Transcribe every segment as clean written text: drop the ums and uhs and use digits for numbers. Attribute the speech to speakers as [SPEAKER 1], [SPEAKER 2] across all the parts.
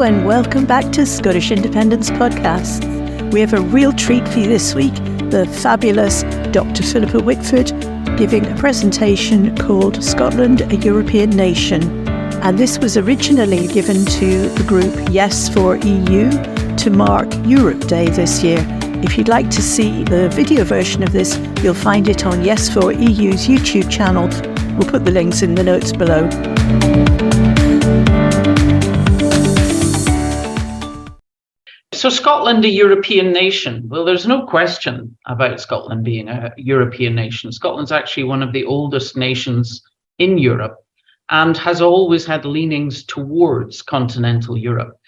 [SPEAKER 1] and welcome back to Scottish Independence Podcast. We have a real treat for you this week, the fabulous Dr Philippa Whitford giving a presentation called Scotland, a European Nation. And this was originally given to the group Yes for EU to mark Europe Day this year. If you'd like to see the video version of this, you'll find it on Yes for EU's YouTube channel. We'll put the links in the notes below.
[SPEAKER 2] So Scotland, a European nation. Well, there's no question about Scotland being a European nation. Scotland's actually one of the oldest nations in Europe and has always had leanings towards continental Europe.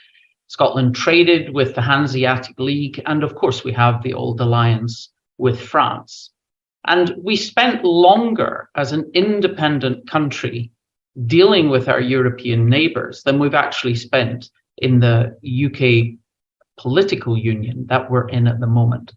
[SPEAKER 2] Scotland traded with the Hanseatic League, and of course we have the old alliance with France. And we spent longer as an independent country dealing with our European neighbours than we've actually spent in the UK political union that we're in at the moment.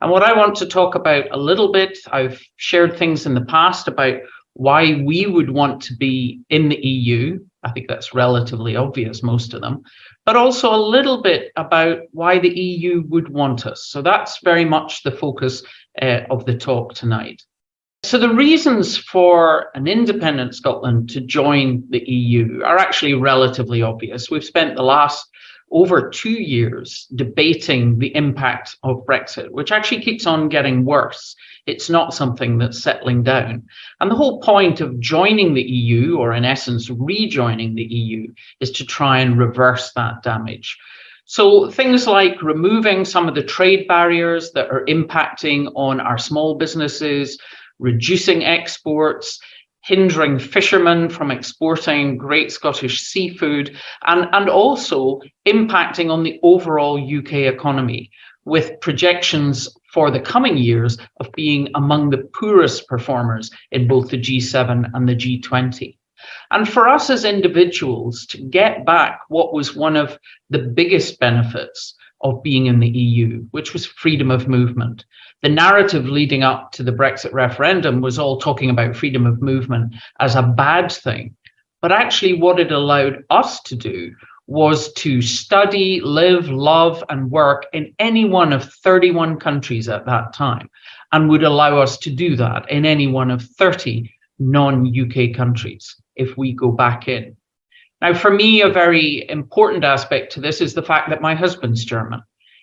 [SPEAKER 2] And what I want to talk about a little bit, I've shared things in the past about why we would want to be in the EU. I think that's relatively obvious, most of them, but also a little bit about why the EU would want us. So that's very much the focus of the talk tonight. So the reasons for an independent Scotland to join the EU are actually relatively obvious. We've spent the last over 2 years debating the impact of Brexit, which actually keeps on getting worse. It's not something that's settling down. And the whole point of joining the EU, or in essence, rejoining the EU, is to try and reverse that damage. So things like removing some of the trade barriers that are impacting on our small businesses, reducing exports, hindering fishermen from exporting great Scottish seafood, and also impacting on the overall UK economy, with projections for the coming years of being among the poorest performers in both the G7 and the G20. And for us as individuals to get back what was one of the biggest benefits of being in the EU, which was freedom of movement. The narrative leading up to the Brexit referendum was all talking about freedom of movement as a bad thing. But actually what it allowed us to do was to study, live, love, and work in any one of 31 countries at that time, and would allow us to do that in any one of 30 non-UK countries if we go back in. Now, for me, a very important aspect to this is the fact that my husband's German.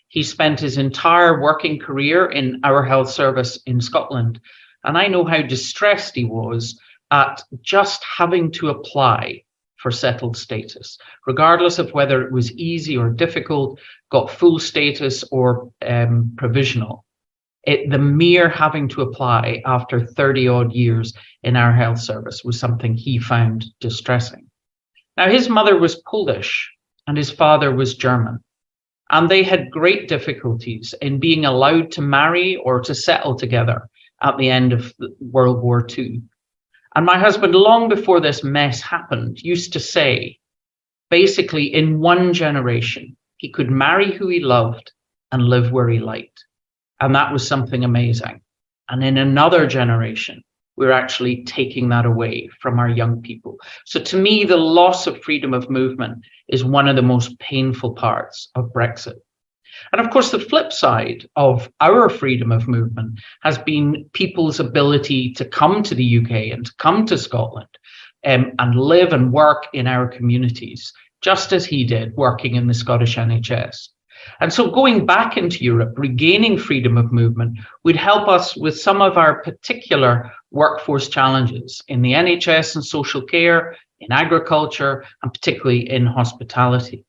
[SPEAKER 2] He spent his entire working career in our health service in Scotland, and I know how distressed he was at just having to apply for settled status, regardless of whether it was easy or difficult, got full status or provisional. The mere having to apply after 30 odd years in our health service was something he found distressing. Now, his mother was Polish and his father was German, and they had great difficulties in being allowed to marry or to settle together at the end of World War II. And my husband, long before this mess happened, used to say, basically, in one generation, he could marry who he loved and live where he liked. And that was something amazing. And in another generation, we're actually taking that away from our young people. So to me, the loss of freedom of movement is one of the most painful parts of Brexit. And of course, the flip side of our freedom of movement has been people's ability to come to the UK and to come to Scotland and live and work in our communities, just as he did working in the Scottish NHS. And so going back into Europe, regaining freedom of movement would help us with some of our particular workforce challenges in the NHS and social care, in agriculture, and particularly in hospitality.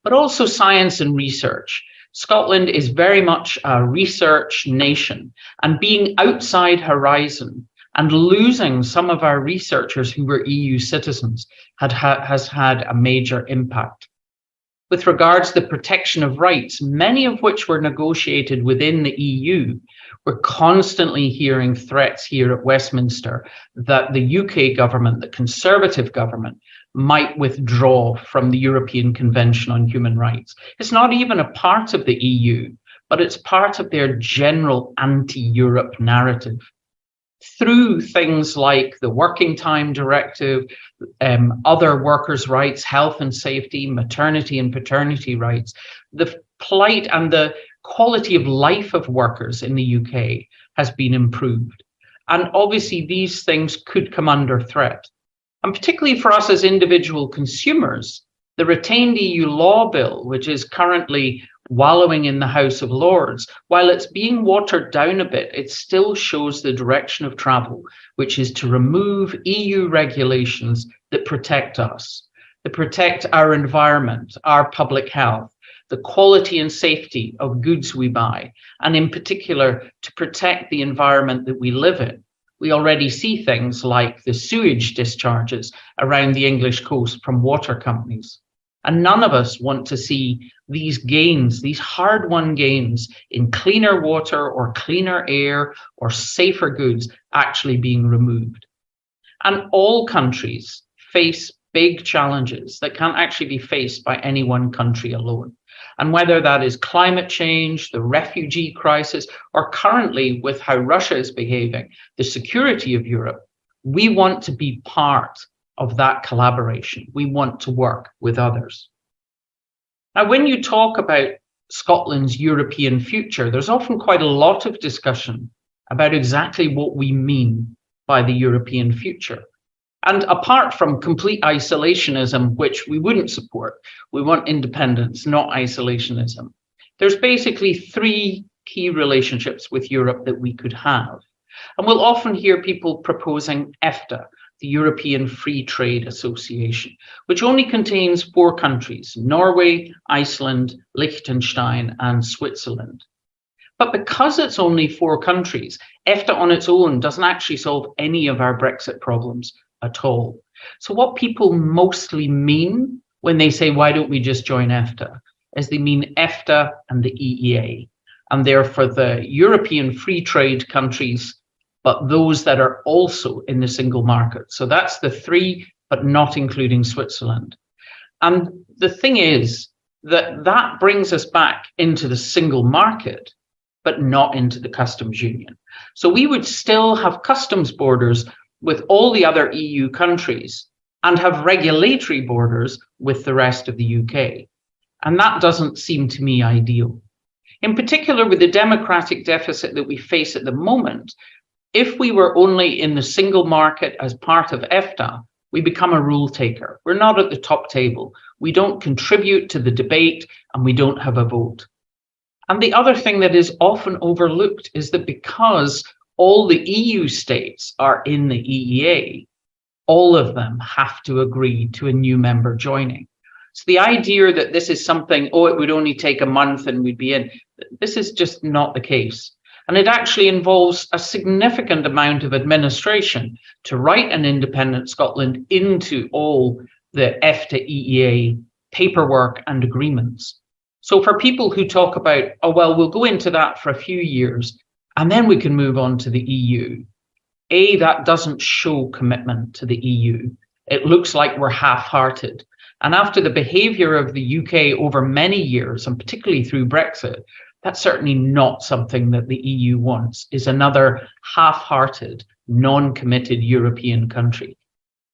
[SPEAKER 2] But also science and research. Scotland is very much a research nation, and being outside Horizon and losing some of our researchers who were EU citizens has had a major impact. With regards to the protection of rights, many of which were negotiated within the EU, we're constantly hearing threats here at Westminster that the UK government, the Conservative government, might withdraw from the European Convention on Human Rights. It's not even a part of the EU, but it's part of their general anti-Europe narrative. through things like the Working Time Directive, other workers' rights, health and safety, maternity and paternity rights, the plight and the quality of life of workers in the UK has been improved. And obviously these things could come under threat. And particularly for us as individual consumers, the retained EU law bill, which is currently wallowing in the House of Lords, while it's being watered down a bit, it still shows the direction of travel, which is to remove EU regulations that protect us, that protect our environment, our public health, the quality and safety of goods we buy, and in particular, to protect the environment that we live in. We already see things like the sewage discharges around the English coast from water companies. And none of us want to see these gains, these hard-won gains in cleaner water or cleaner air or safer goods actually being removed. And all countries face big challenges that can't actually be faced by any one country alone. And whether that is climate change, the refugee crisis, or currently with how Russia is behaving, the security of Europe, we want to be part of that collaboration. We want to work with others. Now, when you talk about Scotland's European future, there's often quite a lot of discussion about exactly what we mean by the European future. And apart from complete isolationism, which we wouldn't support, we want independence, not isolationism. There's basically three key relationships with Europe that we could have. And we'll often hear people proposing EFTA, the European Free Trade Association, which only contains 4 countries, Norway, Iceland, Liechtenstein, and Switzerland. But because it's only 4 countries, EFTA on its own doesn't actually solve any of our Brexit problems at all. So what people mostly mean when they say, why don't we just join EFTA, is they mean EFTA and the EEA. And they're for the European free trade countries, but those that are also in the single market. So that's the 3, but not including Switzerland. And the thing is that brings us back into the single market, but not into the customs union. So we would still have customs borders with all the other EU countries and have regulatory borders with the rest of the UK. And that doesn't seem to me ideal. In particular, with the democratic deficit that we face at the moment, if we were only in the single market as part of EFTA, we become a rule taker. We're not at the top table. We don't contribute to the debate and we don't have a vote. And the other thing that is often overlooked is that because all the EU states are in the EEA, all of them have to agree to a new member joining. So the idea that this is something, oh, it would only take a month and we'd be in, this is just not the case. And it actually involves a significant amount of administration to write an independent Scotland into all the EFTA EEA paperwork and agreements. So for people who talk about, oh, well, we'll go into that for a few years and then we can move on to the EU. That doesn't show commitment to the EU. It looks like we're half-hearted. And after the behaviour of the UK over many years, and particularly through Brexit, that's certainly not something that the EU wants, is another half-hearted, non-committed European country.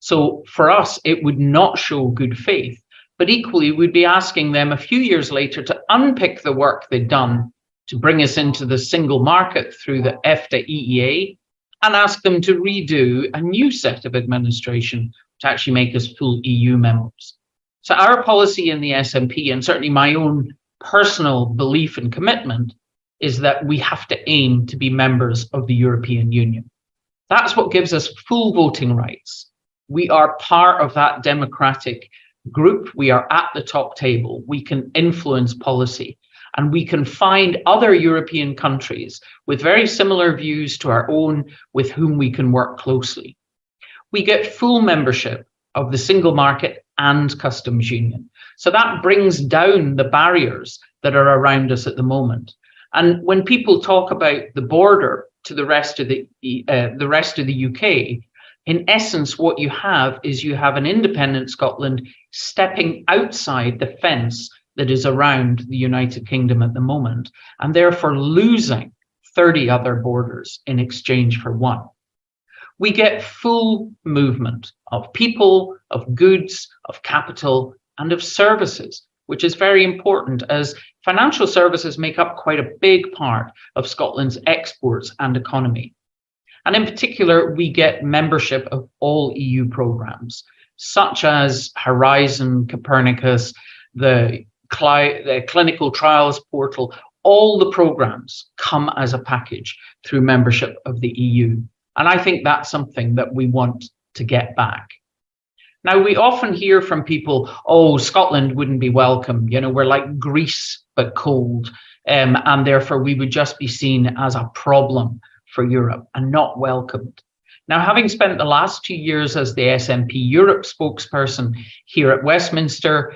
[SPEAKER 2] So for us, it would not show good faith, but equally we'd be asking them a few years later to unpick the work they'd done to bring us into the single market through the EFTA EEA and ask them to redo a new set of administration to actually make us full EU members. So our policy in the SNP, and certainly my own personal belief and commitment, is that we have to aim to be members of the European Union. That's what gives us full voting rights. We are part of that democratic group. We are at the top table. We can influence policy. And we can find other European countries with very similar views to our own with whom we can work closely. We get full membership of the single market and customs union. So that brings down the barriers that are around us at the moment. And when people talk about the border to the rest of the UK, in essence, what you have is you have an independent Scotland stepping outside the fence that is around the United Kingdom at the moment, and therefore losing 30 other borders in exchange for one. we get full movement of people, of goods, of capital, and of services, which is very important as financial services make up quite a big part of Scotland's exports and economy. And in particular, we get membership of all EU programmes, such as Horizon, Copernicus, the clinical trials portal. All the programmes come as a package through membership of the EU. And I think that's something that we want to get back. Now, we often hear from people, oh, Scotland wouldn't be welcome. You know, we're like Greece, but cold. And therefore, we would just be seen as a problem for Europe and not welcomed. Now, having spent the last 2 years as the SNP Europe spokesperson here at Westminster,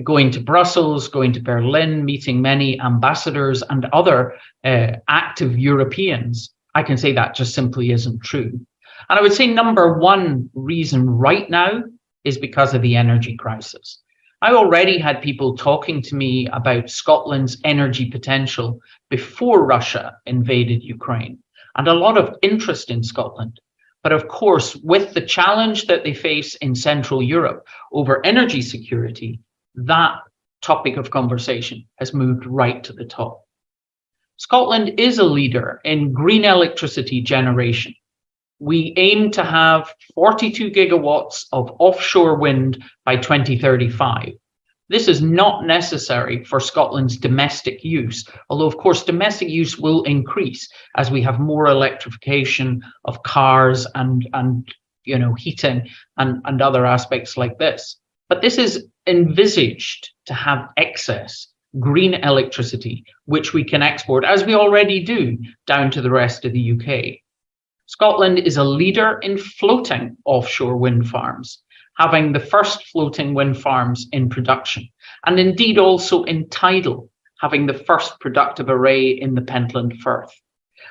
[SPEAKER 2] going to Brussels, going to Berlin, meeting many ambassadors and other active Europeans, I can say that just simply isn't true. And I would say number one reason right now is because of the energy crisis. I already had people talking to me about Scotland's energy potential before Russia invaded Ukraine, and a lot of interest in Scotland. But of course, with the challenge that they face in Central Europe over energy security, that topic of conversation has moved right to the top. Scotland is a leader in green electricity generation. We aim to have 42 gigawatts of offshore wind by 2035. This is not necessary for Scotland's domestic use, although of course domestic use will increase as we have more electrification of cars and heating and other aspects like this. But this is envisaged to have excess green electricity, which we can export, as we already do, down to the rest of the UK. Scotland is a leader in floating offshore wind farms, having the first floating wind farms in production, and indeed also in tidal, having the first productive array in the Pentland Firth.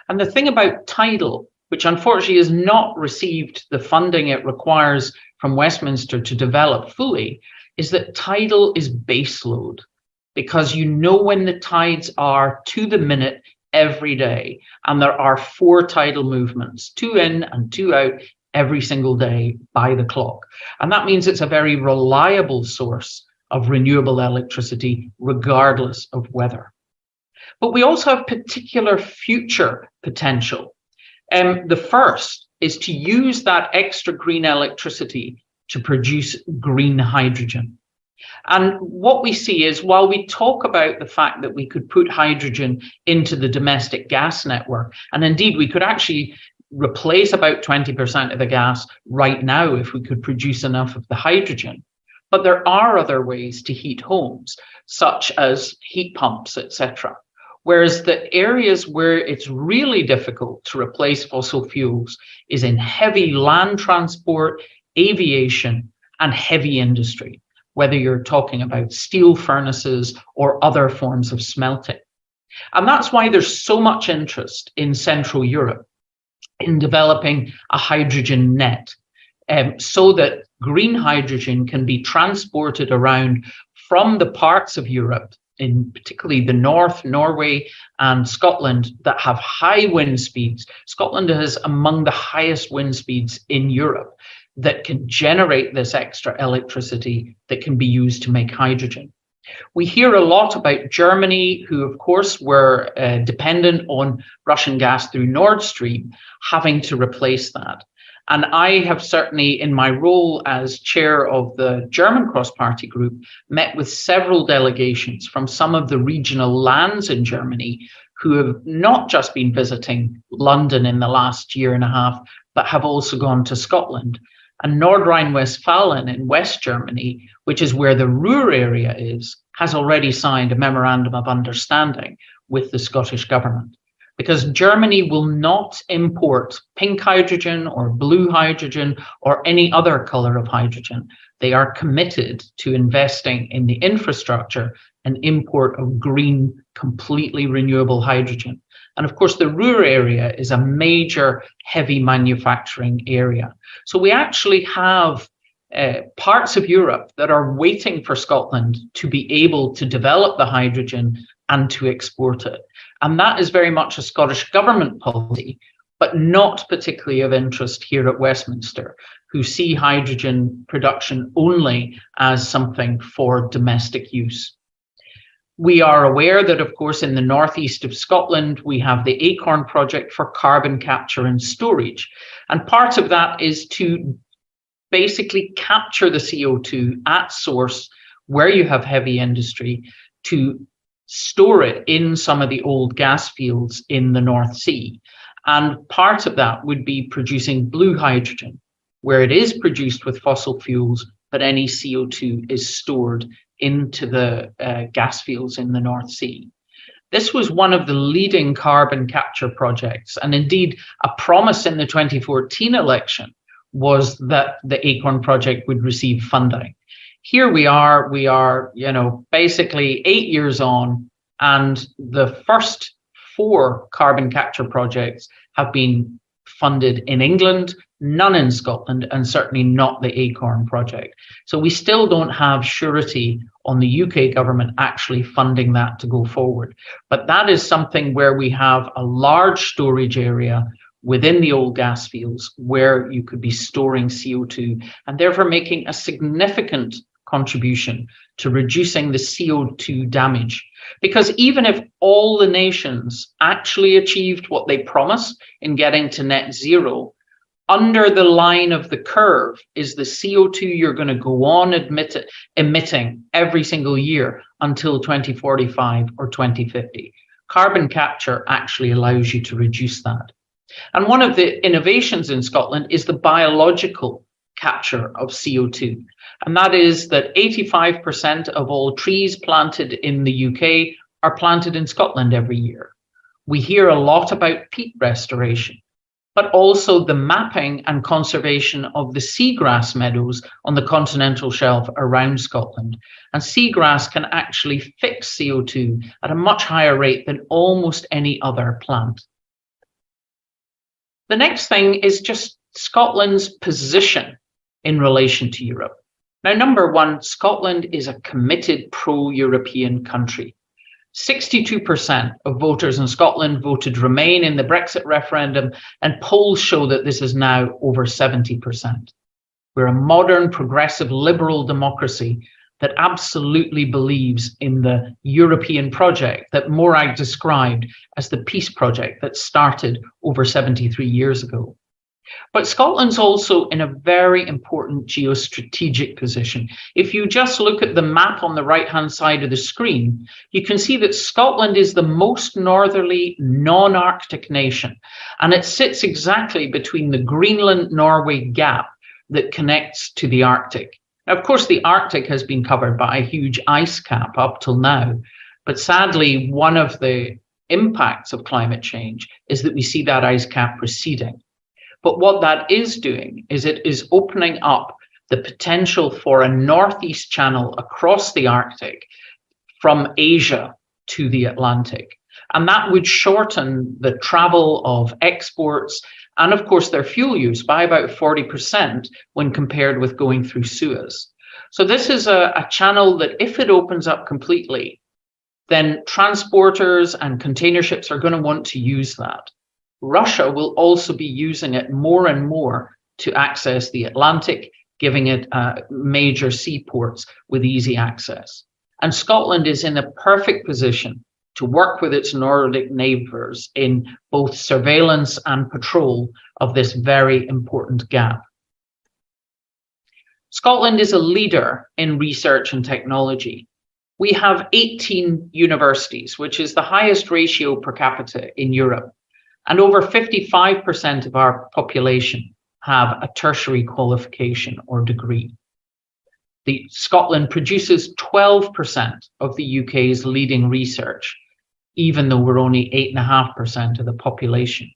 [SPEAKER 2] And the thing about tidal, which unfortunately has not received the funding it requires from Westminster to develop fully, is that tidal is baseload, because you know when the tides are to the minute every day, and there are 4 tidal movements, 2 in and 2 out every single day by the clock. And that means it's a very reliable source of renewable electricity, regardless of weather. But we also have particular future potential. The first is to use that extra green electricity to produce green hydrogen. And what we see is, while we talk about the fact that we could put hydrogen into the domestic gas network, and indeed we could actually replace about 20% of the gas right now if we could produce enough of the hydrogen. But there are other ways to heat homes, such as heat pumps, etc. Whereas the areas where it's really difficult to replace fossil fuels is in heavy land transport, aviation, and heavy industry, whether you're talking about steel furnaces or other forms of smelting. And that's why there's so much interest in Central Europe in developing a hydrogen net, so that green hydrogen can be transported around from the parts of Europe, in particularly the north, Norway and Scotland, that have high wind speeds. Scotland has among the highest wind speeds in Europe, that can generate this extra electricity that can be used to make hydrogen. We hear a lot about Germany, who of course were dependent on Russian gas through Nord Stream, having to replace that. And I have certainly, in my role as chair of the German cross-party group, met with several delegations from some of the regional lands in Germany who have not just been visiting London in the last year and a half, but have also gone to Scotland. And Nord Rhine-Westphalia in West Germany, which is where the Ruhr area is, has already signed a memorandum of understanding with the Scottish government. Because Germany will not import pink hydrogen or blue hydrogen or any other color of hydrogen. They are committed to investing in the infrastructure and import of green, completely renewable hydrogen. And of course, the Ruhr area is a major heavy manufacturing area. So we actually have parts of Europe that are waiting for Scotland to be able to develop the hydrogen and to export it. And that is very much a Scottish government policy, but not particularly of interest here at Westminster, who see hydrogen production only as something for domestic use. We are aware that, of course, in the northeast of Scotland, we have the ACORN project for carbon capture and storage. And part of that is to basically capture the CO2 at source where you have heavy industry, to store it in some of the old gas fields in the North Sea. And part of that would be producing blue hydrogen, where it is produced with fossil fuels, but any CO2 is stored into the gas fields in the North Sea. This was one of the leading carbon capture projects, and indeed a promise in the 2014 election was that the ACORN project would receive funding. Here we are, basically 8 years on, and the first 4 carbon capture projects have been funded in England, none in Scotland, and certainly not the ACORN project. So we still don't have surety on the UK government actually funding that to go forward. But that is something where we have a large storage area within the old gas fields where you could be storing CO2 and therefore making a significant contribution to reducing the CO2 damage. Because even if all the nations actually achieved what they promised in getting to net zero, under the line of the curve is the CO2 you're going to go on emitting every single year until 2045 or 2050. Carbon capture actually allows you to reduce that. And one of the innovations in Scotland is the biological capture of CO2. And that is that 85% of all trees planted in the UK are planted in Scotland every year. We hear a lot about peat restoration, but also the mapping and conservation of the seagrass meadows on the continental shelf around Scotland. And seagrass can actually fix CO2 at a much higher rate than almost any other plant. The next thing is just Scotland's position in relation to Europe. Now, number one, Scotland is a committed pro-European country. 62% of voters in Scotland voted Remain in the Brexit referendum, and polls show that this is now over 70%. We're a modern, progressive, liberal democracy that absolutely believes in the European project that Morag described as the peace project that started over 73 years ago. But Scotland's also in a very important geostrategic position. If you just look at the map on the right-hand side of the screen, you can see that Scotland is the most northerly non-Arctic nation, and it sits exactly between the Greenland-Norway gap that connects to the Arctic. Now, of course, the Arctic has been covered by a huge ice cap up till now, but sadly, one of the impacts of climate change is that we see that ice cap receding. But what that is doing is it is opening up the potential for a northeast channel across the Arctic from Asia to the Atlantic. And that would shorten the travel of exports and, of course, their fuel use by about 40% when compared with going through Suez. So this is a channel that, if it opens up completely, then transporters and container ships are going to want to use that. Russia will also be using it more and more to access the Atlantic, giving it major seaports with easy access. And Scotland is in a perfect position to work with its Nordic neighbours in both surveillance and patrol of this very important gap. Scotland is a leader in research and technology. We have 18 universities, which is the highest ratio per capita in Europe. And over 55% of our population have a tertiary qualification or degree. Scotland produces 12% of the UK's leading research, even though we're only 8.5% of the population.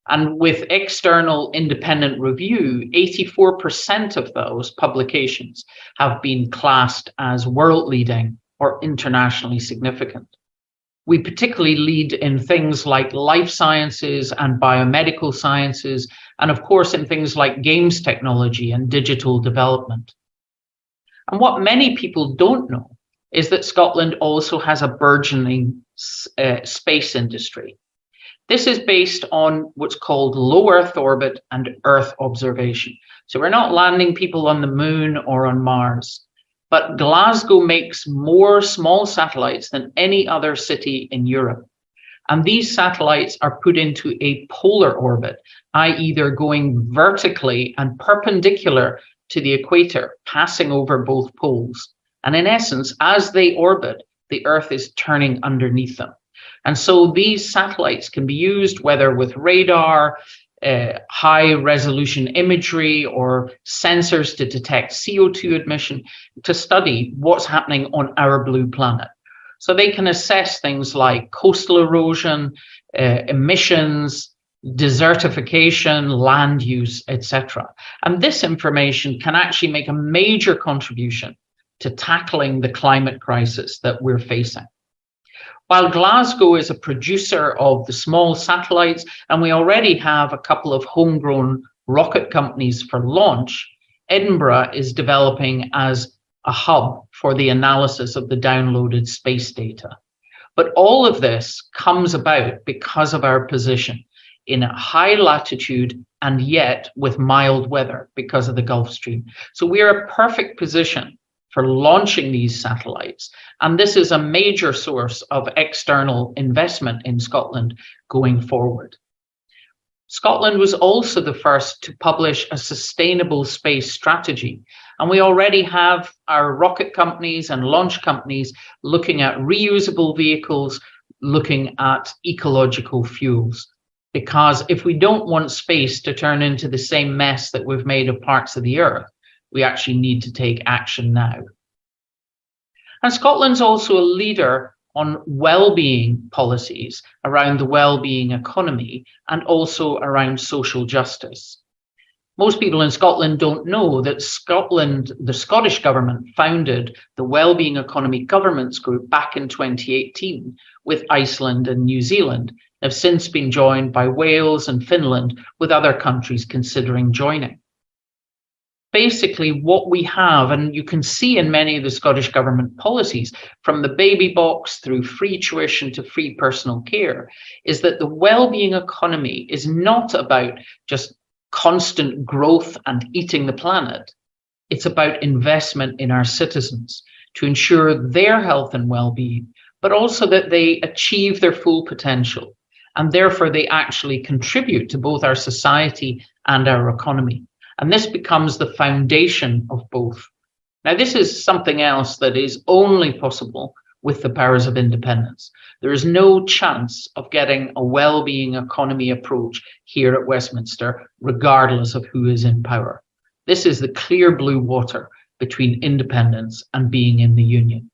[SPEAKER 2] And with external independent review, 84% of those publications have been classed as world leading or internationally significant. We particularly lead in things like life sciences and biomedical sciences, and of course in things like games technology and digital development. And what many people don't know is that Scotland also has a burgeoning space industry. This is based on what's called low Earth orbit and Earth observation. So we're not landing people on the moon or on Mars, but Glasgow makes more small satellites than any other city in Europe. And these satellites are put into a polar orbit, i.e. they're going vertically and perpendicular to the equator, passing over both poles. And in essence, as they orbit, the Earth is turning underneath them. And so these satellites can be used whether with radar, high resolution imagery, or sensors to detect CO2 emission to study what's happening on our blue planet. So they can assess things like coastal erosion, emissions, desertification, land use, etc. And this information can actually make a major contribution to tackling the climate crisis that we're facing. While Glasgow is a producer of the small satellites, and we already have a couple of homegrown rocket companies for launch, Edinburgh is developing as a hub for the analysis of the downloaded space data. But all of this comes about because of our position in a high latitude and yet with mild weather because of the Gulf Stream. So we're a perfect position for launching these satellites. And this is a major source of external investment in Scotland going forward. Scotland was also the first to publish a sustainable space strategy. And we already have our rocket companies and launch companies looking at reusable vehicles, looking at ecological fuels. Because if we don't want space to turn into the same mess that we've made of parts of the Earth, we actually need to take action now. And Scotland's also a leader on well-being policies around the well-being economy and also around social justice. Most people in Scotland don't know that the Scottish government founded the Wellbeing Economy Governments Group back in 2018 with Iceland and New Zealand, have since been joined by Wales and Finland, with other countries considering joining. Basically, what we have, and you can see in many of the Scottish government policies, from the baby box through free tuition to free personal care, is that the well-being economy is not about just constant growth and eating the planet. It's about investment in our citizens to ensure their health and well-being, but also that they achieve their full potential, and therefore they actually contribute to both our society and our economy. And this becomes the foundation of both. Now, this is something else that is only possible with the powers of independence. There is no chance of getting a well-being economy approach here at Westminster, regardless of who is in power. This is the clear blue water between independence and being in the union.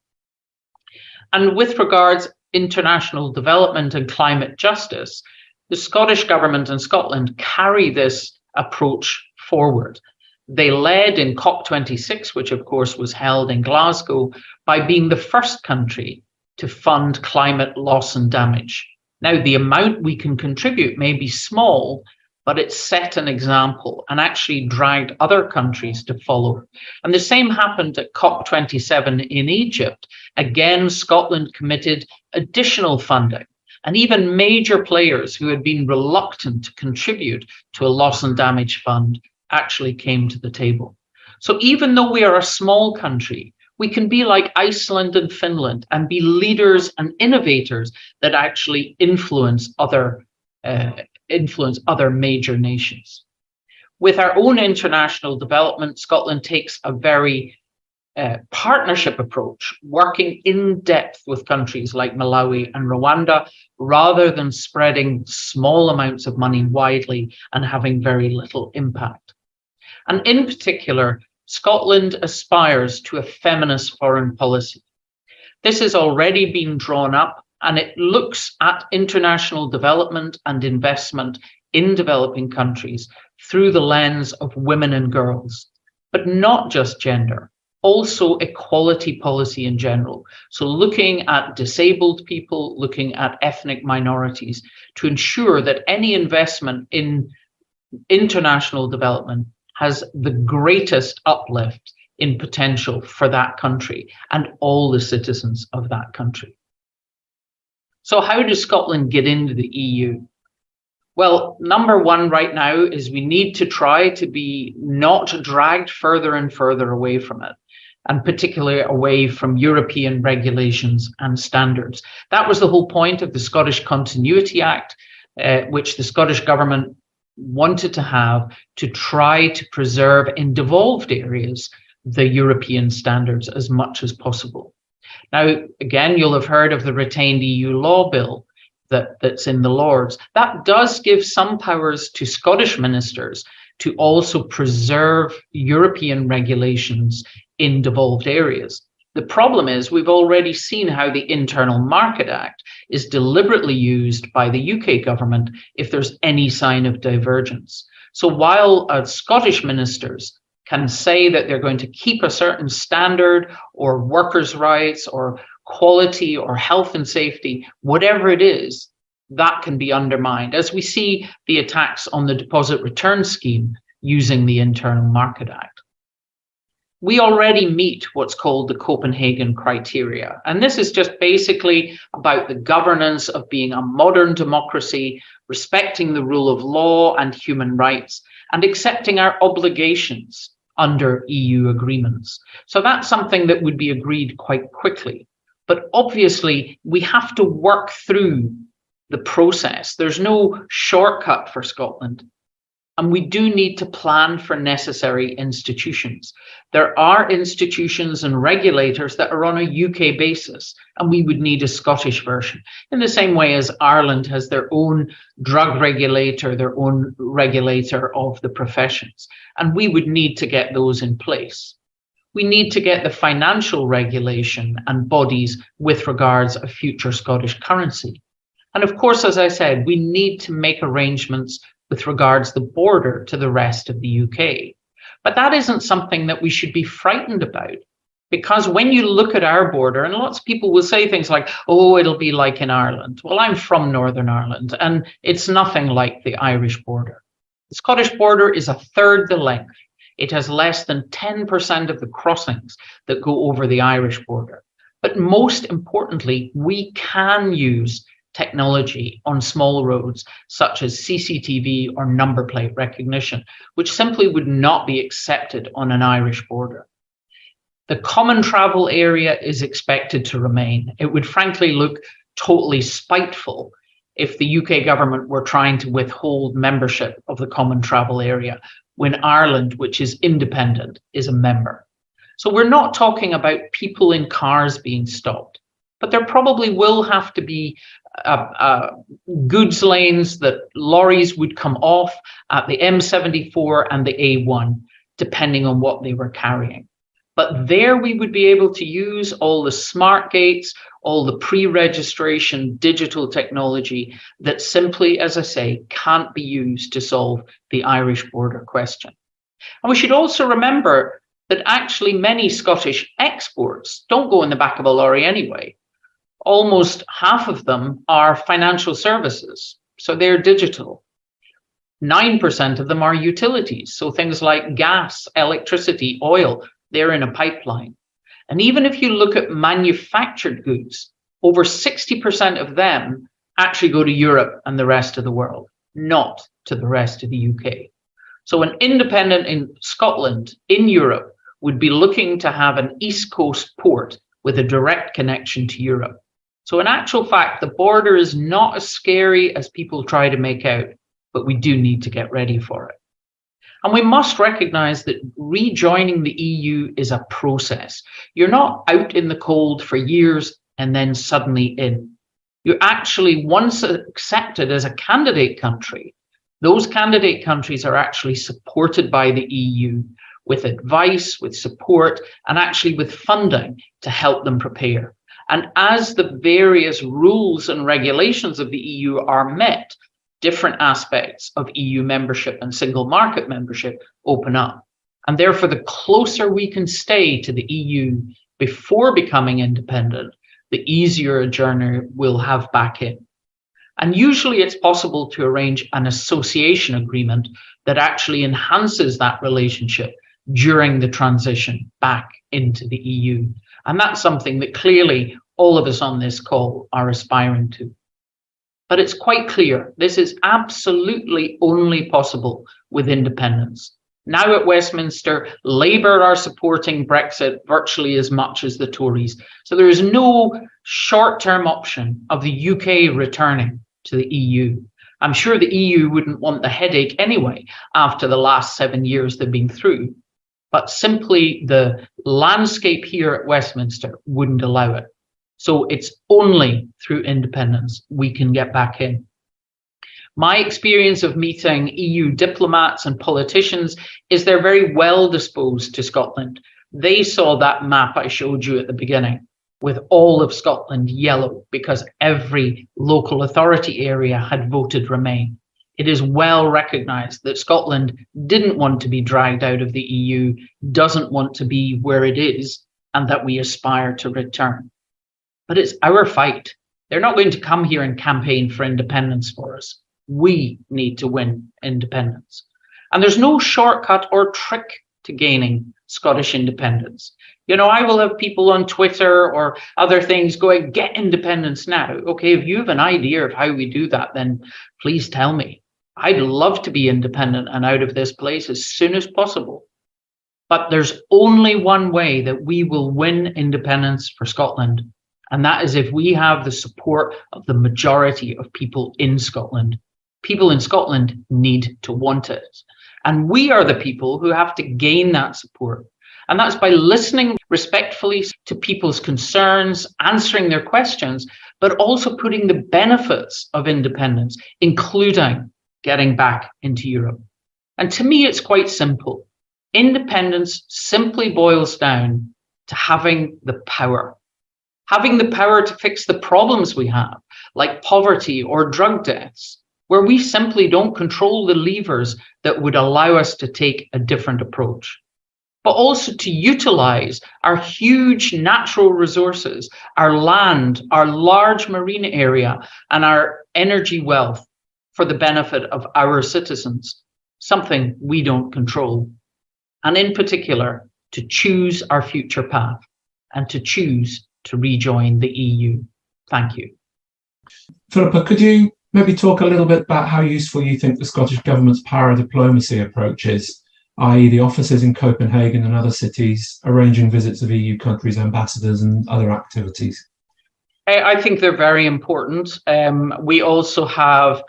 [SPEAKER 2] And with regards international development and climate justice, the Scottish government and Scotland carry this approach forward. They led in COP26, which of course was held in Glasgow, by being the first country to fund climate loss and damage. Now, the amount we can contribute may be small, but it set an example and actually dragged other countries to follow. And the same happened at COP27 in Egypt. Again, Scotland committed additional funding. And even major players who had been reluctant to contribute to a loss and damage fund actually came to the table. So even though we are a small country, we can be like Iceland and Finland and be leaders and innovators that actually influence other major nations. With our own international development, Scotland takes a very partnership approach, working in depth with countries like Malawi and Rwanda, rather than spreading small amounts of money widely and having very little impact. And in particular, Scotland aspires to a feminist foreign policy. This has already been drawn up, and it looks at international development and investment in developing countries through the lens of women and girls, but not just gender. Also equality policy in general. So looking at disabled people, looking at ethnic minorities to ensure that any investment in international development has the greatest uplift in potential for that country and all the citizens of that country. So how does Scotland get into the EU? Well, number one right now is we need to try to be not dragged further and further away from it, and particularly away from European regulations and standards. That was the whole point of the Scottish Continuity Act, which the Scottish Government wanted to have to try to preserve in devolved areas the European standards as much as possible. Now, again, you'll have heard of the retained EU law bill that's in the Lords. That does give some powers to Scottish ministers to also preserve European regulations in devolved areas. The problem is we've already seen how the Internal Market Act is deliberately used by the UK government if there's any sign of divergence. So while Scottish ministers can say that they're going to keep a certain standard or workers' rights or quality or health and safety, whatever it is, that can be undermined, as we see the attacks on the deposit return scheme using the Internal Market Act. We already meet what's called the Copenhagen criteria, and this is just basically about the governance of being a modern democracy, respecting the rule of law and human rights, and accepting our obligations under EU agreements. So that's something that would be agreed quite quickly. But obviously, we have to work through the process. There's no shortcut for Scotland. And we do need to plan for necessary institutions. There are institutions and regulators that are on a UK basis, and we would need a Scottish version, in the same way as Ireland has their own drug regulator, their own regulator of the professions. And we would need to get those in place. We need to get the financial regulation and bodies with regards of future Scottish currency. And of course, as I said, we need to make arrangements with regards the border to the rest of the UK. But that isn't something that we should be frightened about, because when you look at our border, and lots of people will say things like, oh, it'll be like in Ireland. Well, I'm from Northern Ireland, and it's nothing like the Irish border. The Scottish border is a third the length. It has less than 10% of the crossings that go over the Irish border. But most importantly, we can use technology on small roads, such as CCTV or number plate recognition, which simply would not be accepted on an Irish border. The common travel area is expected to remain. It would frankly look totally spiteful if the UK government were trying to withhold membership of the common travel area when Ireland, which is independent, is a member. So we're not talking about people in cars being stopped, but there probably will have to be goods lanes that lorries would come off at the M74 and the A1, depending on what they were carrying. But there we would be able to use all the smart gates, all the pre-registration digital technology that simply, as I say, can't be used to solve the Irish border question. And we should also remember that actually many Scottish exports don't go in the back of a lorry anyway. Almost half of them are financial services, so they're digital. 9% of them are utilities, so things like gas, electricity, oil, they're in a pipeline. And even if you look at manufactured goods, over 60% of them actually go to Europe and the rest of the world, not to the rest of the UK. So an independent in Scotland, in Europe, would be looking to have an East Coast port with a direct connection to Europe. So in actual fact, the border is not as scary as people try to make out, but we do need to get ready for it. And we must recognize that rejoining the EU is a process. You're not out in the cold for years and then suddenly in. You're actually, once accepted as a candidate country, those candidate countries are actually supported by the EU with advice, with support, and actually with funding to help them prepare. And as the various rules and regulations of the EU are met, different aspects of EU membership and single market membership open up. And therefore, the closer we can stay to the EU before becoming independent, the easier a journey we'll have back in. And usually it's possible to arrange an association agreement that actually enhances that relationship during the transition back into the EU. And that's something that clearly all of us on this call are aspiring to. But it's quite clear this is absolutely only possible with independence. Now at Westminster, Labour are supporting Brexit virtually as much as the Tories. So there is no short-term option of the UK returning to the EU. I'm sure the EU wouldn't want the headache anyway after the last 7 years they've been through. But simply the landscape here at Westminster wouldn't allow it. So it's only through independence we can get back in. My experience of meeting EU diplomats and politicians is they're very well disposed to Scotland. They saw that map I showed you at the beginning with all of Scotland yellow because every local authority area had voted Remain. It is well recognised that Scotland didn't want to be dragged out of the EU, doesn't want to be where it is, and that we aspire to return. But it's our fight. They're not going to come here and campaign for independence for us. We need to win independence. And there's no shortcut or trick to gaining Scottish independence. You know, I will have people on Twitter or other things going, get independence now. Okay, if you have an idea of how we do that, then please tell me. I'd love to be independent and out of this place as soon as possible. But there's only one way that we will win independence for Scotland, and that is if we have the support of the majority of people in Scotland. People in Scotland need to want it. And we are the people who have to gain that support. And that's by listening respectfully to people's concerns, answering their questions, but also putting the benefits of independence, including getting back into Europe. And to me, it's quite simple. Independence simply boils down to having the power. Having the power to fix the problems we have, like poverty or drug deaths, where we simply don't control the levers that would allow us to take a different approach. But also to utilize our huge natural resources, our land, our large marine area, and our energy wealth for the benefit of our citizens, something we don't control. And in particular, to choose our future path and to choose to rejoin the EU. Thank you.
[SPEAKER 3] Philippa, could you maybe talk a little bit about how useful you think the Scottish Government's paradiplomacy approach is, i.e. the offices in Copenhagen and other cities, arranging visits of EU countries' ambassadors and other activities?
[SPEAKER 2] I think they're very important. We also have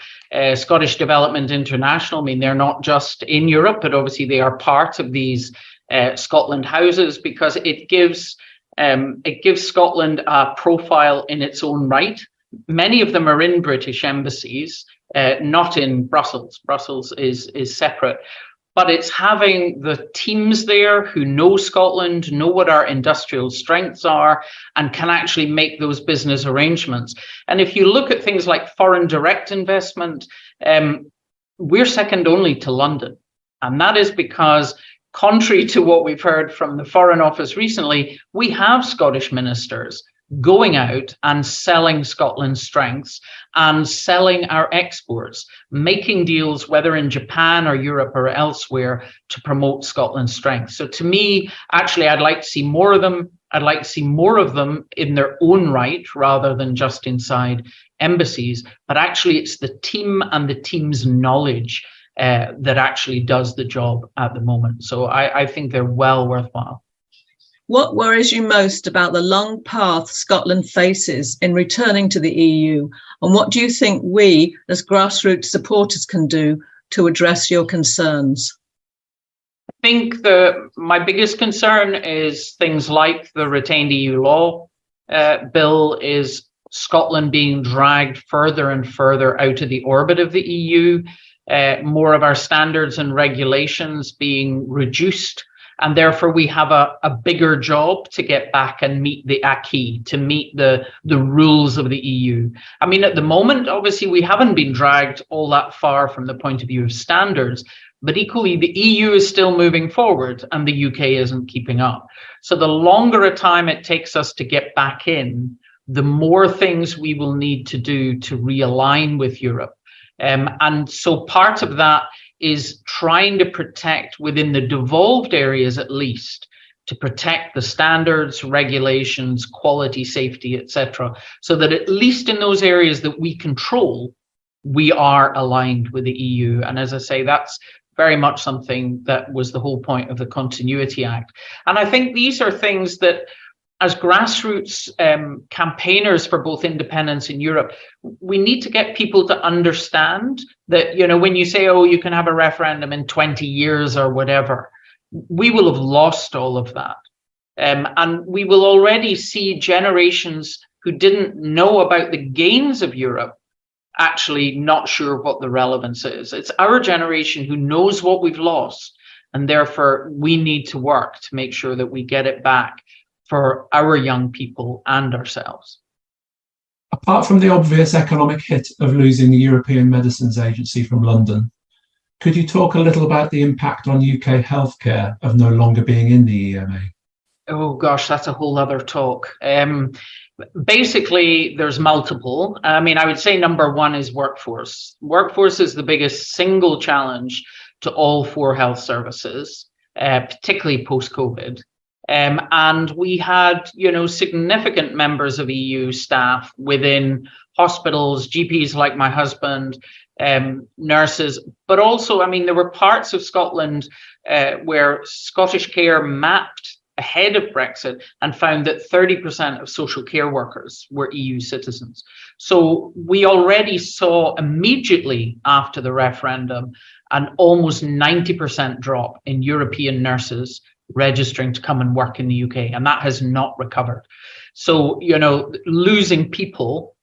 [SPEAKER 2] Scottish Development International. I mean, they're not just in Europe, but obviously they are part of these Scotland houses because it gives Scotland a profile in its own right. Many of them are in British embassies, not in Brussels. Brussels is separate. But it's having the teams there who know Scotland, know what our industrial strengths are, and can actually make those business arrangements. And if you look at things like foreign direct investment, we're second only to London. And that is because, contrary to what we've heard from the Foreign Office recently, we have Scottish ministers going out and selling Scotland's strengths and selling our exports, making deals, whether in Japan or Europe or elsewhere, to promote Scotland's strengths. So to me, actually, I'd like to see more of them. I'd like to see more of them in their own right, rather than just inside embassies. But actually, it's the team and the team's knowledge that actually does the job at the moment. So I think they're well worthwhile.
[SPEAKER 4] What worries you most about the long path Scotland faces in returning to the EU? And what do you think we, as grassroots supporters, can do to address your concerns?
[SPEAKER 2] I think my biggest concern is things like the retained EU law bill is Scotland being dragged further and further out of the orbit of the EU, more of our standards and regulations being reduced. And therefore, we have a bigger job to get back and meet the acquis, to meet the rules of the EU. I mean, at the moment, obviously, we haven't been dragged all that far from the point of view of standards, but equally, the EU is still moving forward and the UK isn't keeping up. So the longer a time it takes us to get back in, the more things we will need to do to realign with Europe. And so part of that is trying to protect, within the devolved areas at least, to protect the standards, regulations, quality, safety, etc., so that at least in those areas that we control, we are aligned with the EU. And as I say, that's very much something that was the whole point of the Continuity Act. And I think these are things that, as grassroots campaigners for both independence in Europe, we need to get people to understand that, when you say, oh, you can have a referendum in 20 years or whatever, we will have lost all of that. And we will already see generations who didn't know about the gains of Europe actually not sure what the relevance is. It's our generation who knows what we've lost, and therefore we need to work to make sure that we get it back for our young people and ourselves.
[SPEAKER 3] Apart from the obvious economic hit of losing the European Medicines Agency from London, could you talk a little about the impact on UK healthcare of no longer being in the EMA?
[SPEAKER 2] Oh gosh, that's a whole other talk. Basically, there's multiple. I would say number one is workforce. Workforce is the biggest single challenge to all 4 health services, particularly post-COVID. And we had, significant members of EU staff within hospitals, GPs like my husband, nurses, but also, there were parts of Scotland where Scottish Care mapped ahead of Brexit and found that 30% of social care workers were EU citizens. So we already saw immediately after the referendum an almost 90% drop in European nurses registering to come and work in the UK, and that has not recovered. So, losing people,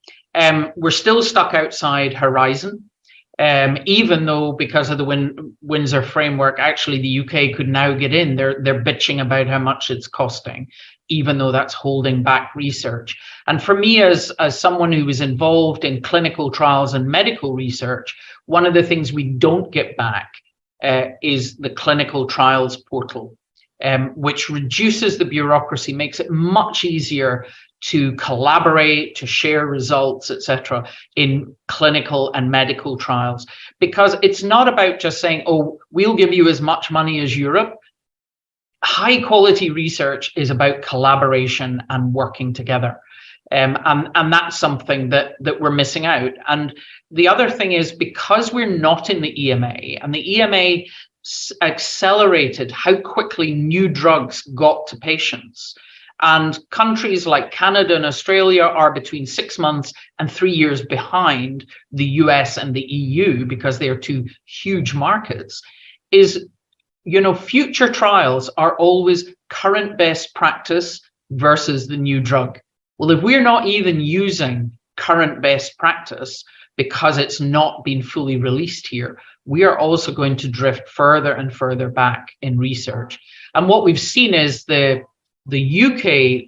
[SPEAKER 2] we're still stuck outside Horizon. Even though, because of the Windsor framework, actually the UK could now get in. They're bitching about how much it's costing, even though that's holding back research. And for me, as someone who was involved in clinical trials and medical research, one of the things we don't get back is the clinical trials portal, which reduces the bureaucracy, makes it much easier to collaborate, to share results, etc., in clinical and medical trials. Because it's not about just saying, oh, we'll give you as much money as Europe. High quality research is about collaboration and working together. And that's something that we're missing out. And the other thing is, because we're not in the EMA, and the EMA accelerated how quickly new drugs got to patients. And countries like Canada and Australia are between 6 months and 3 years behind the US and the EU, because they are 2 huge markets, is, future trials are always current best practice versus the new drug. Well, if we're not even using current best practice because it's not been fully released here, we are also going to drift further and further back in research. And what we've seen is the UK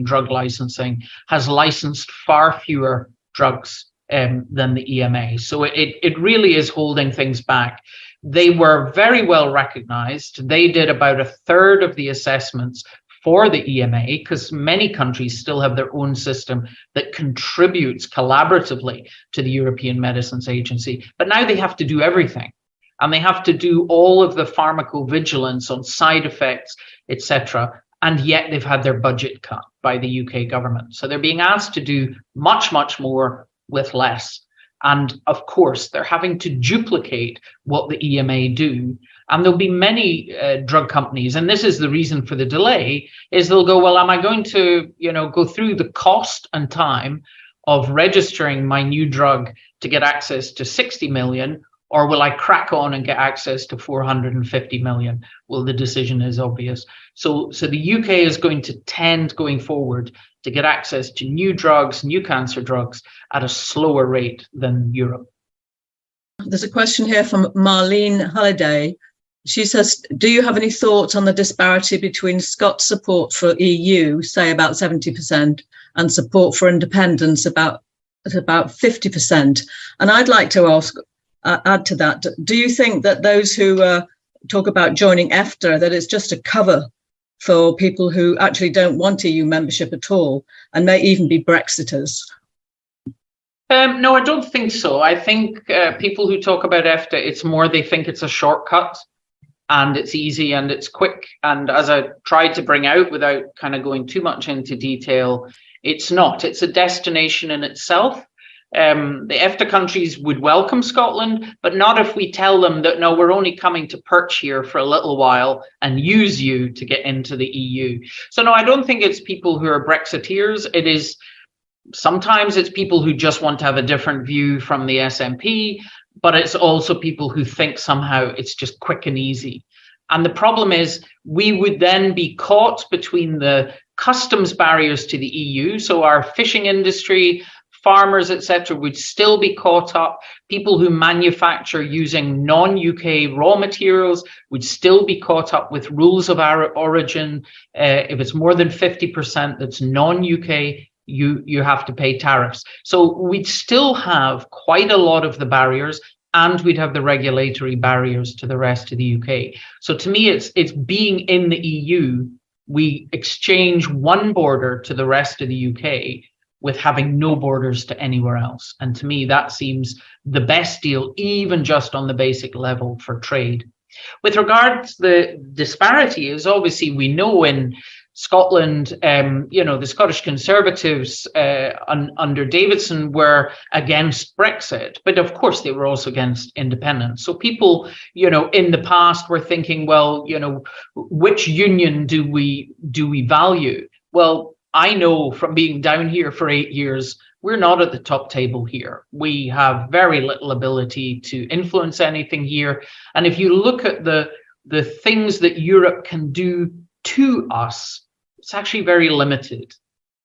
[SPEAKER 2] drug licensing, has licensed far fewer drugs than the EMA. So it really is holding things back. They were very well recognized. They did about 1/3 of the assessments for the EMA, because many countries still have their own system that contributes collaboratively to the European Medicines Agency. But now they have to do everything. And they have to do all of the pharmacovigilance on side effects, etc. And yet they've had their budget cut by the UK government. So they're being asked to do much, much more with less. And of course, they're having to duplicate what the EMA do. And there'll be many drug companies, and this is the reason for the delay, is they'll go, well, am I going to, go through the cost and time of registering my new drug to get access to 60 million, or will I crack on and get access to 450 million? Well, the decision is obvious. So the UK is going to tend, going forward, to get access to new drugs, new cancer drugs, at a slower rate than Europe.
[SPEAKER 4] There's a question here from Marlene Halliday. She says, do you have any thoughts on the disparity between Scots support for EU, say about 70%, and support for independence about 50%? And I'd like to add to that, do you think that those who talk about joining EFTA, that it's just a cover for people who actually don't want EU membership at all, and may even be Brexiters?
[SPEAKER 2] No, I don't think so. I think people who talk about EFTA, it's more they think it's a shortcut. and it's easy and it's quick. And as I tried to bring out without kind of going too much into detail, it's not. It's a destination in itself. The EFTA countries would welcome Scotland, but not if we tell them that, no, we're only coming to perch here for a little while and use you to get into the EU. So no, I don't think it's people who are Brexiteers. It is sometimes it's people who just want to have a different view from the SNP, but it's also people who think somehow it's just quick and easy. And the problem is we would then be caught between the customs barriers to the EU. So our fishing industry, farmers, etc., would still be caught up. People who manufacture using non-UK raw materials would still be caught up with rules of our origin. If it's more than 50% that's non-UK, you have to pay tariffs. So we'd still have quite a lot of the barriers, and we'd have the regulatory barriers to the rest of the UK. So to me, it's being in the EU, we exchange one border to the rest of the UK with having no borders to anywhere else. And to me, that seems the best deal, even just on the basic level for trade. With regard to the disparity, is obviously we know in Scotland, the Scottish Conservatives under Davidson were against Brexit, but of course they were also against independence. So people, in the past were thinking, well, which union do we value? Well, I know from being down here for 8 years, we're not at the top table here. We have very little ability to influence anything here. And if you look at the things that Europe can do to us, it's actually very limited.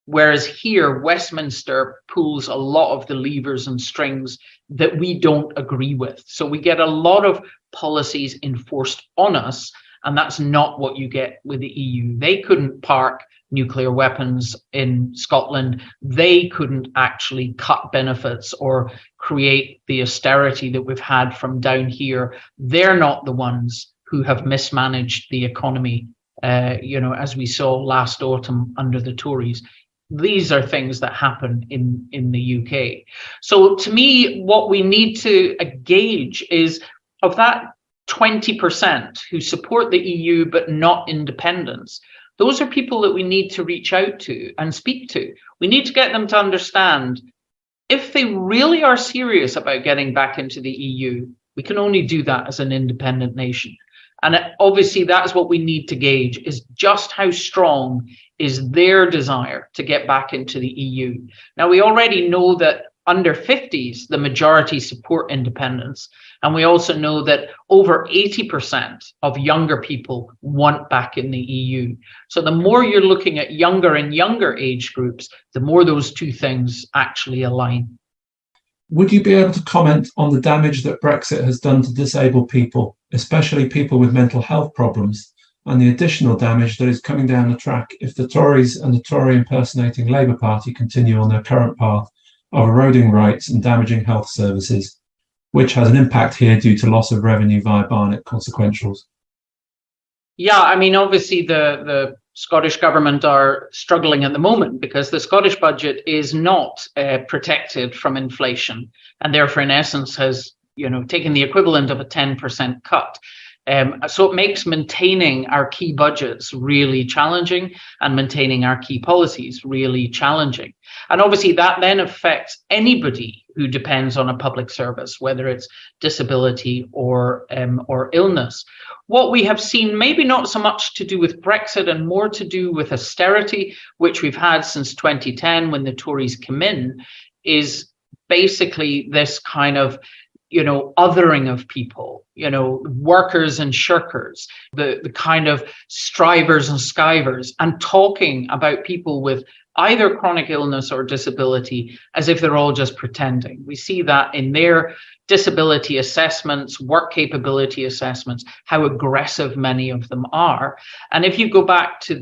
[SPEAKER 2] Whereas here, Westminster pulls a lot of the levers and strings that we don't agree with. So we get a lot of policies enforced on us, and that's not what you get with the EU. They couldn't park nuclear weapons in Scotland. They couldn't actually cut benefits or create the austerity that we've had from down here. They're not the ones who have mismanaged the economy, as we saw last autumn under the Tories. These are things that happen in the UK. So to me, what we need to gauge is, of that 20% who support the EU but not independence, those are people that we need to reach out to and speak to. We need to get them to understand, if they really are serious about getting back into the EU, we can only do that as an independent nation. And obviously that's what we need to gauge, is just how strong is their desire to get back into the EU. Now, we already know that under 50s, the majority support independence. And we also know that over 80% of younger people want back in the EU. So the more you're looking at younger and younger age groups, the more those two things actually align.
[SPEAKER 3] Would you be able to comment on the damage that Brexit has done to disabled people, especially people with mental health problems, and the additional damage that is coming down the track if the Tories and the Tory impersonating Labour Party continue on their current path of eroding rights and damaging health services, which has an impact here due to loss of revenue via Barnett consequentials?
[SPEAKER 2] Yeah, I mean, obviously the Scottish government are struggling at the moment because the Scottish budget is not protected from inflation, and therefore in essence has taken the equivalent of a 10% cut. So it makes maintaining our key budgets really challenging and maintaining our key policies really challenging. And obviously that then affects anybody who depends on a public service, whether it's disability or illness. What we have seen, maybe not so much to do with Brexit and more to do with austerity, which we've had since 2010 when the Tories came in, is basically this kind of othering of people, workers and shirkers, the kind of strivers and skivers, and talking about people with either chronic illness or disability as if they're all just pretending. We see that in their disability assessments, work capability assessments, how aggressive many of them are. And if you go back to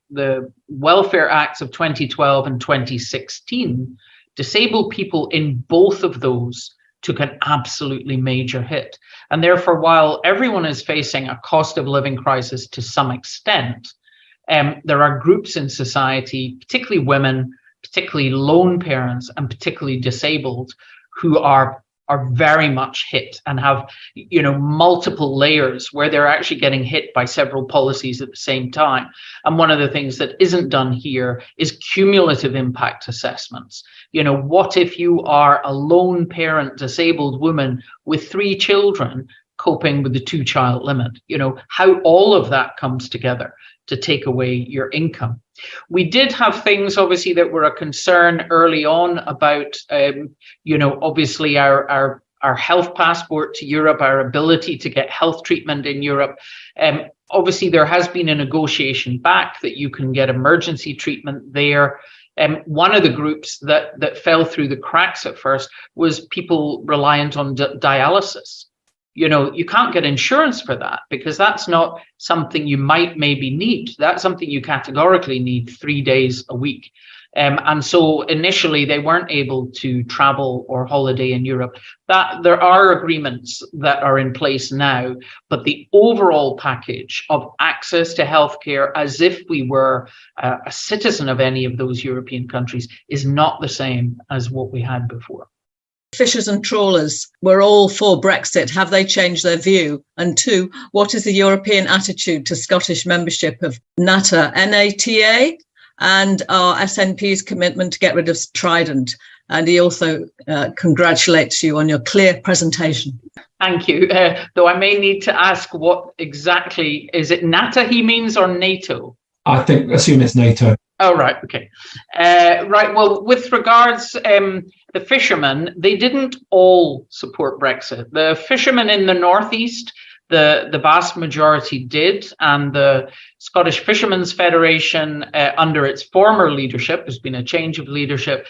[SPEAKER 2] the Welfare Acts of 2012 and 2016, disabled people in both of those took an absolutely major hit. And therefore, while everyone is facing a cost of living crisis to some extent, there are groups in society, particularly women, particularly lone parents, and particularly disabled, who are are very much hit and have, multiple layers where they're actually getting hit by several policies at the same time. And one of the things that isn't done here is cumulative impact assessments. What if you are a lone parent, disabled woman with 3 children coping with the 2-child limit? How all of that comes together to take away your income. We did have things, obviously, that were a concern early on about, obviously our health passport to Europe, our ability to get health treatment in Europe. Obviously, there has been a negotiation back that you can get emergency treatment there. One of the groups that fell through the cracks at first was people reliant on dialysis. You can't get insurance for that because that's not something you might maybe need. That's something you categorically need 3 days a week. And so initially they weren't able to travel or holiday in Europe. That there are agreements that are in place now, but the overall package of access to healthcare as if we were a citizen of any of those European countries is not the same as what we had before.
[SPEAKER 4] Fishers and trawlers were all for Brexit. Have they changed their view? And 2, what is the European attitude to Scottish membership of NATA, N-A-T-A, and our SNP's commitment to get rid of Trident? And he also congratulates you on your clear presentation.
[SPEAKER 2] Thank you. Though I may need to ask what exactly, is it NATA he means or NATO?
[SPEAKER 3] I assume it's NATO.
[SPEAKER 2] Oh, right. Okay. Right. Well, with regards the fishermen, they didn't all support Brexit. The fishermen in the northeast, the vast majority did, and the Scottish Fishermen's Federation, under its former leadership, there's been a change of leadership,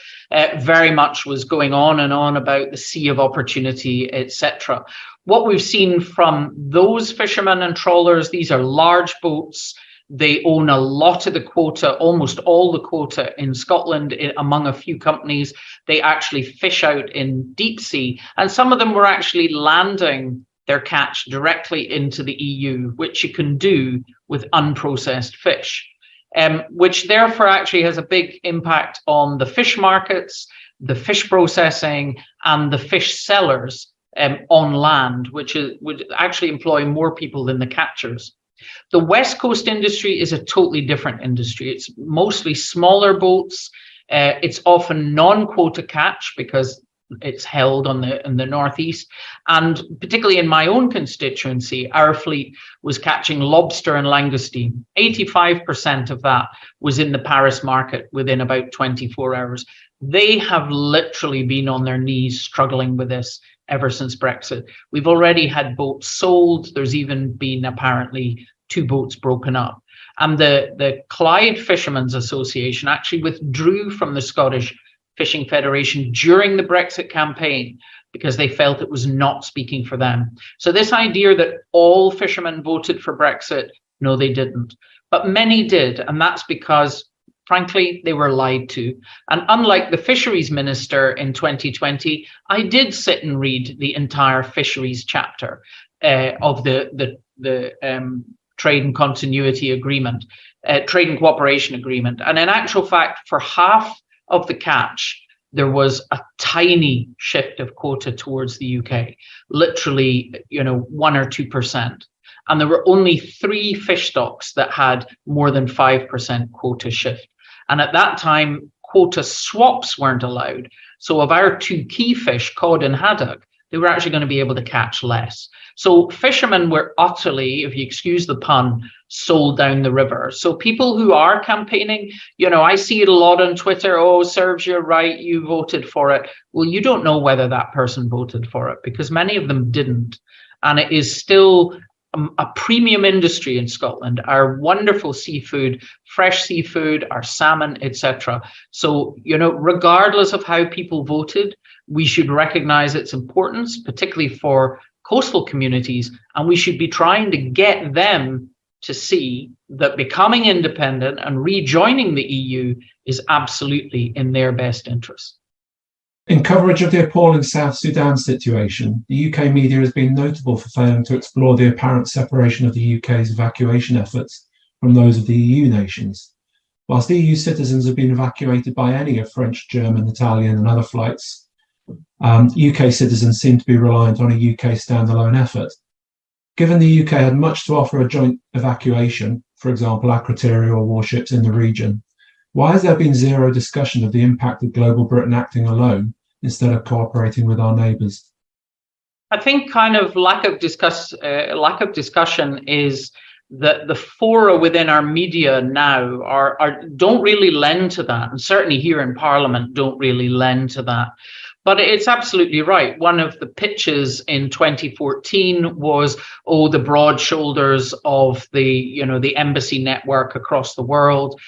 [SPEAKER 2] very much was going on and on about the sea of opportunity, etc. What we've seen from those fishermen and trawlers, these are large boats. They own a lot of the quota, almost all the quota in Scotland, among a few companies. They actually fish out in deep sea, and some of them were actually landing their catch directly into the EU, which you can do with unprocessed fish, which therefore actually has a big impact on the fish markets, the fish processing, and the fish sellers on land, which would actually employ more people than the catchers. The West Coast industry is a totally different industry. It's mostly smaller boats. It's often non-quota catch because it's held in the northeast. And particularly in my own constituency, our fleet was catching lobster and langoustine. 85% of that was in the Paris market within about 24 hours. They have literally been on their knees struggling with this ever since Brexit. We've already had boats sold. There's even been apparently 2 boats broken up. And the Clyde Fishermen's Association actually withdrew from the Scottish Fishing Federation during the Brexit campaign because they felt it was not speaking for them. So this idea that all fishermen voted for Brexit, no, they didn't. But many did, and that's because frankly, they were lied to. And unlike the fisheries minister in 2020, I did sit and read the entire fisheries chapter of the trade and continuity agreement, trade and cooperation agreement. And in actual fact, for half of the catch, there was a tiny shift of quota towards the UK, literally, 1 or 2%. And there were only 3 fish stocks that had more than 5% quota shift. And at that time, quota swaps weren't allowed. So of our 2 key fish, cod and haddock, they were actually going to be able to catch less. So fishermen were utterly, if you excuse the pun, sold down the river. So people who are campaigning, I see it a lot on Twitter, oh, serves you right, you voted for it. Well, you don't know whether that person voted for it because many of them didn't. And it is still a premium industry in Scotland, our wonderful seafood, fresh seafood, our salmon, etc. So, regardless of how people voted, we should recognize its importance, particularly for coastal communities, and we should be trying to get them to see that becoming independent and rejoining the EU is absolutely in their best interest.
[SPEAKER 3] In coverage of the appalling South Sudan situation, the UK media has been notable for failing to explore the apparent separation of the UK's evacuation efforts from those of the EU nations. Whilst EU citizens have been evacuated by any of French, German, Italian and other flights, UK citizens seem to be reliant on a UK standalone effort. Given the UK had much to offer a joint evacuation, for example, Akrotiri or warships in the region, why has there been zero discussion of the impact of global Britain acting alone instead of cooperating with our neighbours?
[SPEAKER 2] I think kind of lack of discussion is that the fora within our media now don't really lend to that, and certainly here in Parliament don't really lend to that. But it's absolutely right. One of the pitches in 2014 was, the broad shoulders of the embassy network across the world,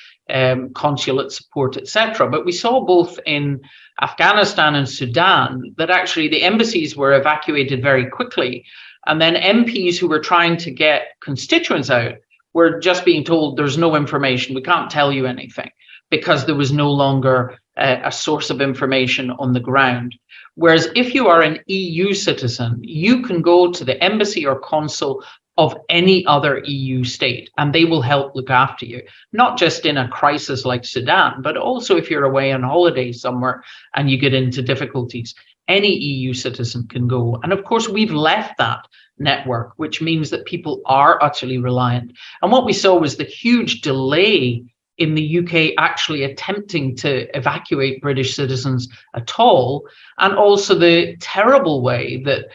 [SPEAKER 2] consulate support, etc. But we saw both in Afghanistan and Sudan that actually the embassies were evacuated very quickly. And then MPs who were trying to get constituents out were just being told there's no information, we can't tell you anything, because there was no longer a source of information on the ground. Whereas if you are an EU citizen, you can go to the embassy or consul of any other EU state, and they will help look after you, not just in a crisis like Sudan, but also if you're away on holiday somewhere and you get into difficulties. Any EU citizen can go. And of course, we've left that network, which means that people are utterly reliant. And what we saw was the huge delay in the UK actually attempting to evacuate British citizens at all, and also the terrible way that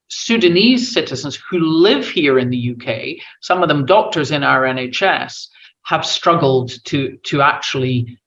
[SPEAKER 2] Sudanese citizens who live here in the UK, some of them doctors in our NHS, have struggled to actually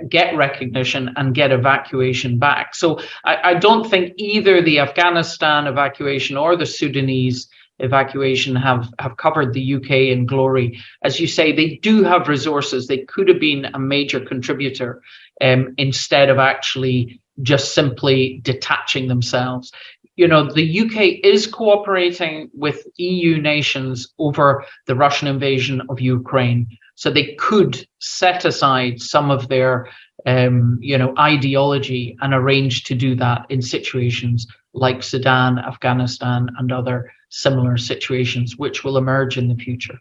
[SPEAKER 2] get recognition and get evacuation back. So I don't think either the Afghanistan evacuation or the Sudanese evacuation have covered the UK in glory. As you say, they do have resources. They could have been a major contributor instead of actually just simply detaching themselves. The UK is cooperating with EU nations over the Russian invasion of Ukraine. So they could set aside some of their ideology and arrange to do that in situations like Sudan, Afghanistan, and other similar situations which will emerge in the future.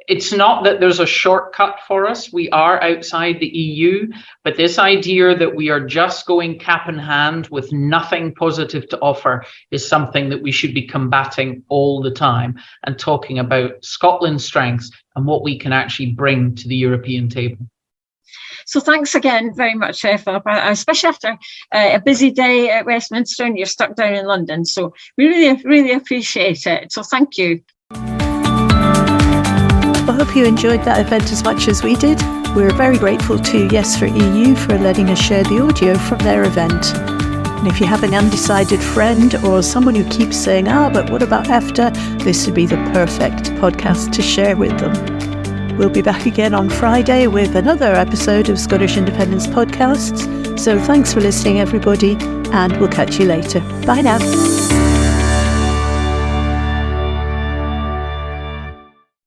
[SPEAKER 2] It's not that there's a shortcut for us. We are outside the EU, but this idea that we are just going cap in hand with nothing positive to offer is something that we should be combating all the time and talking about Scotland's strengths and what we can actually bring to the European table.
[SPEAKER 5] So thanks again very much, Philippa, especially after a busy day at Westminster and you're stuck down in London. So we really appreciate it. So thank you.
[SPEAKER 1] I hope you enjoyed that event as much as we did. We're very grateful to Yes for EU for letting us share the audio from their event. And if you have an undecided friend or someone who keeps saying, but what about EFTA? This would be the perfect podcast to share with them. We'll be back again on Friday with another episode of Scottish Independence Podcasts. So thanks for listening, everybody, and we'll catch you later. Bye now.